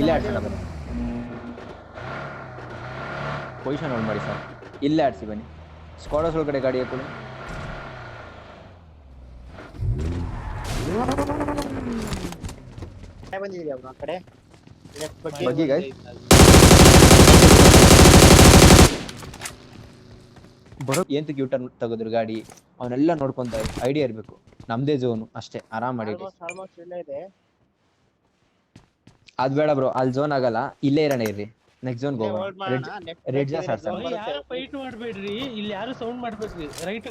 ಇಲ್ಲೇ ಆಡ್ಸೋಣ ಬನ್ನಿ. Position hold ಮಾಡಿ ಸರ್. ಇಲ್ಲೇ ಆಡ್ಸಿ ಬನ್ನಿ. ಸ್ಕ್ವಾಡರ್ಸ್ ಒಳಗಡೆ ಗಾಡಿ ಹಾಕೊಳ್ಳಿ. ಬಗ್ಗಿ ಗೈಸ್. ಬರೋ ಏಂತಕ್ಕೆ ಯೂ ಟರ್ನ್ ತೆಗೆದ್ರು ಗಾಡಿ ಅವನ್ನೆಲ್ಲ ನೋಡ್ಕೊಂತ ಐಡಿಯಾ ಇರ್ಬೇಕು. ನಮ್ದೇ ಝೋನು ಅಷ್ಟೇ, ಆರಾಮ್ ಮಾಡಿ. ಅದ್ ಬೇಡ ಬ್ರೋ, ಅಲ್ಲಿ ಝೋನ್ ಆಗಲ್ಲ, ಇಲ್ಲೇ ಇರೋಣ ಇರ್ರಿ. ನೆಕ್ಸ್ಟ್ ಝೋನ್ ಹೋಗೋಣ. ರೆಡ್ ಜಾಸ್ ಆಡ್ಸೋಣ. ಯಾರು ಫೈಟ್ ಮಾಡ್ಬೇಡ್ರಿ, ಇಲ್ಲಿ ಯಾರು ಸೌಂಡ್ ಮಾಡ್ಬೇಡ್ರಿ. ರೈಟ್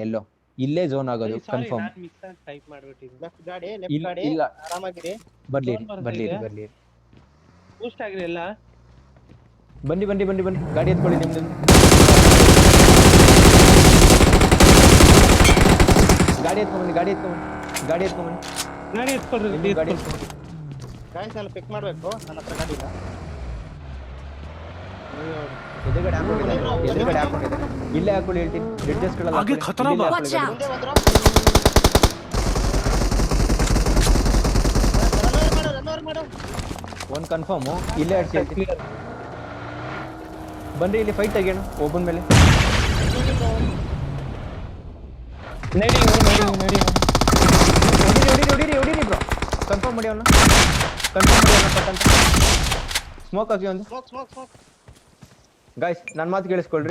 ಎಲ್ಲೋ ಇಲ್ಲೇ ಝೋನ್ ಆಗೋದು ಕನ್ಫರ್ಮ್. ಇಲ್ಲ ಬರ್ಲಿ ಬರ್ಲಿ ಬರ್ಲಿ. ಬೂಸ್ಟ್ ಆಗ್ರಿ ಎಲ್ಲ. ಬನ್ನಿ ಬನ್ನಿ ಬನ್ನಿ ಬನ್ನಿ, ಗಾಡಿ ಎತ್ಕೊಳ್ಳಿ ನಿಮ್ದು. ಗಾಡಿ ಎತ್ಕೊಂಬನ್ನಿ, ಗಾಡಿ ಎತ್ಕೊಂಬನ್ನಿ, ಗಾಡಿ ಎತ್ಕೊಂಬನ್ನಿ, ಗಾಡಿ ಎತ್ಕೊಳ್ರಿ. ಗಾಡಿ ಎತ್ಕೊಂಬನ್ನಿ. ಗಾಯ್ಸ್ ಎಲ್ಲ ಪಿಕ್ ಮಾಡ್ಬೇಕು, ನನ್ನ ಹತ್ರ ಗಾಡಿ ಇಲ್ಲ. ಎದುರುಗಡೆ ಹಾಕೊಂಡಿದ್ದಾರೆ, ಎದುರುಗಡೆ ಹಾಕೊಂಡಿದ್ದಾರೆ. ಇಲ್ಲೇ ಹಾಕೊಳ್ಳಿ ಹೇಳ್ತೀನಿ. ರೆಡ್ಜಸ್ಟ್ಗಳೆಲ್ಲ ಮುಂದೆ ಬಂದ್ರು. ರನ್ನರ್ ಮಾಡು. ಒಂದು ಕನ್ಫರ್ಮು. ಇಲ್ಲೇ ಆಡ್ಸಿ ಹೇಳ್ತೀನಿ. ಬನ್ರಿ ಇಲ್ಲಿ ಫೈಟ್ ತೆಗಿಯೋಣ ಒಬ್ಬನ ಮೇಲೆ. ಹೊಡಿರಿ ಬ್ರೋ. ಕನ್ಫರ್ಮ್ ಮಾಡಿ ಅವನ್ನ, ಕನ್ಫರ್ಮ್ ಮಾಡಿ ಅವನ್ನ ಪಟ್ಟಂತ. ಸ್ಮೋಕ್ ಹಾಕಿ ಒಂದು. ಗಾಯ್ಸ್ ನನ್ನ ಮಾತು ಕೇಳಿಸ್ಕೊಳ್ರಿ.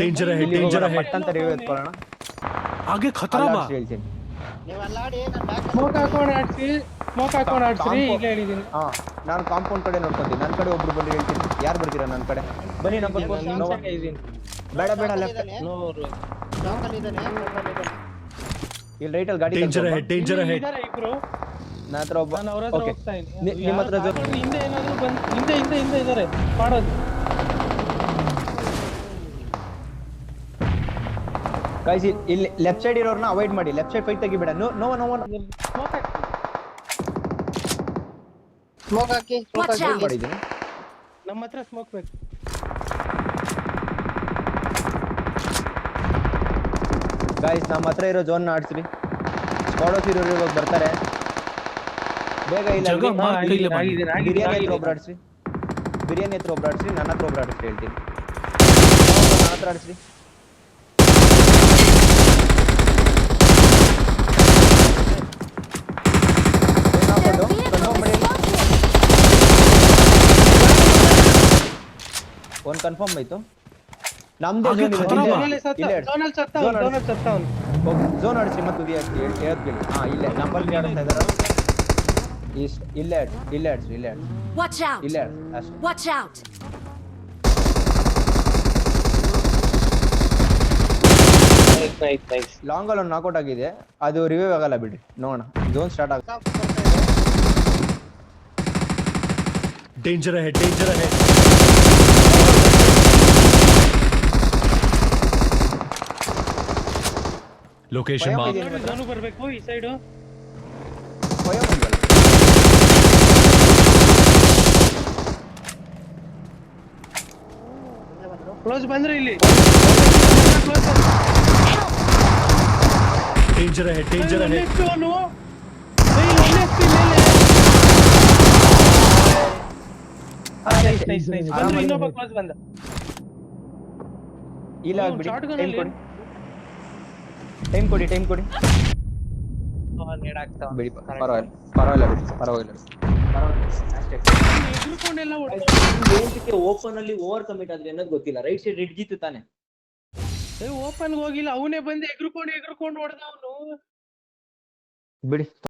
ಪಟ್ಟಂತ ರಿವ್ಯೂ ಎತ್ಕೊಳ್ಳೋಣ. ಹೇಳ್ತೀನಿ. ಸ್ಮೋಕ್ ಹಾಕೊಂಡು ಆಡ್ಸ್ರಿ. ಈಗ ಹೇಳಿದೀನಿ. ನಾನು ಕಾಂಪೌಂಡ್ ಕಡೆ ನೋಡ್ಕೊಂತೀನಿ. ನನ್ನ ಕಡೆ ಒಬ್ರು ಬಂದು ಹೇಳ್ತೀನಿ. ಯಾರು ಬರ್ತೀರಾ ನನ್ನ ಕಡೆ? ಬನ್ನಿ. ನಂಬರ್ ಬೇಡ ಬೇಡ, ಲೆಫ್ಟ್ ಇಲ್ಲಿ ರೈಟ್ ಅಲ್ಲಿ ಗಾಡಿ. ಇಬ್ರು ನನ್ನ ಹತ್ರ ಒಬ್ಬ. ನಾನು ಅವ್ರ ಹತ್ರ ಓಕೆ, ಹೋಗ್ತಾ ಇದ್ದೀನಿ. ನಿಮ್ಮ ಹತ್ರ ಹಿಂದೆ ಏನಾದ್ರು ಬಂದು ಹಿಂದೆ ಇದಾರೆ ಮಾಡೋದು. ಗೈಸ್ ಇಲ್ಲಿ ಲೆಫ್ಟ್ ಸೈಡ್ ಇರೋರ್ನ ಅವಾಯ್ಡ್ ಮಾಡಿ. ಲೆಫ್ಟ್ ಸೈಡ್ ಫೈಟ್ ತೆಗಿಬೇಡ. ನೋ ಸ್ಮೋಕ್ ಹಾಕಿ ಮಾಡಿದ್ದೀನಿ. ನಮ್ಮ ಹತ್ರ ಸ್ಮೋಕ್ ಬೇಕು. ಗೈಸ್ ನಮ್ಮ ಹತ್ರ ಇರೋ ಝೋನ್ ಆಡ್ಸ್ರಿ. ಸ್ಕ್ವಾಡರ್ಸ್ ಇರೋರು ಇವಾಗ ಬರ್ತಾರೆ ಬೇಗ. ಇಲ್ಲ ಬಿರಿಯಾನಿ ಹತ್ರ ಒಬ್ರು ಆಡ್ಸ್ರಿ. ಬಿರಿಯಾನಿ ಹತ್ರ ಒಬ್ರು ಆಡ್ಸ್ರಿ. ನನ್ನ ಹತ್ರ ಒಬ್ರು ಆಡಿಸ್ರಿ ಹೇಳ್ತೀನಿ. ನನ್ನ ಹತ್ರ ಆಡಿಸ್ರಿ. ಒಂದು ಕನ್ಫರ್ಮ್ ಆಯ್ತು. ನಮ್ದೇ ಝೋನ್ ಆಡಿಸಿ ಮತ್ತು ಕೇಳಿ. ಇಲ್ಲೇ ನಂಬರ್ ಆಡಿಸ್ತಾ ಇದಾರ. ಇಲ್ಲೇ ಆಡ್ಸಿ. ಇಲ್ಲೇ ಅಷ್ಟೇ. ಲಾಂಗ್ ಅಲ್ಲಿ ಒಂದು ನಾಕೌಟ್ ಆಗಿದೆ. ಅದು ರಿವ್ಯೂ ಆಗಲ್ಲ ಬಿಡಿ, ನೋಡೋಣ. ಝೋನ್ ಸ್ಟಾರ್ಟ್ ಆಗ. Danger ahead. ಲೊಕೇಶನ್ ನಾನು ಬರಬೇಕು ಈ ಸೈಡ್. ಕ್ಲೋಸ್ ಬಂದ್ರೆ ಇಲ್ಲಿ. Danger ahead. ಇನ್ನೊಬ್ಬ ಕ್ಲೋಸ್ ಬಂದ. ಇಲ್ಲ ಆಗ್ಬಿಡಿ. ಟೈಮ್ ಕೊಡಿ. ಬಿಡಿ, ಪರವಾಗಿಲ್ಲ. ಓಪನ್ ಅಲ್ಲಿ ಓವರ್ ಕಮಿಟ್ ಆದ್ರೆ ಅನ್ನೋದು ಗೊತ್ತಿಲ್ಲ. ರೈಟ್ ಸೈಡ್ ರೆಡ್ ತಾನೆ. ಓಪನ್ ಹೋಗಿಲ್ಲ, ಅವನೇ ಬಂದು ಎಗ್ರುಕೊಂಡು ಹೊಡೆದ ಅವನು. ಬಿಡಿ.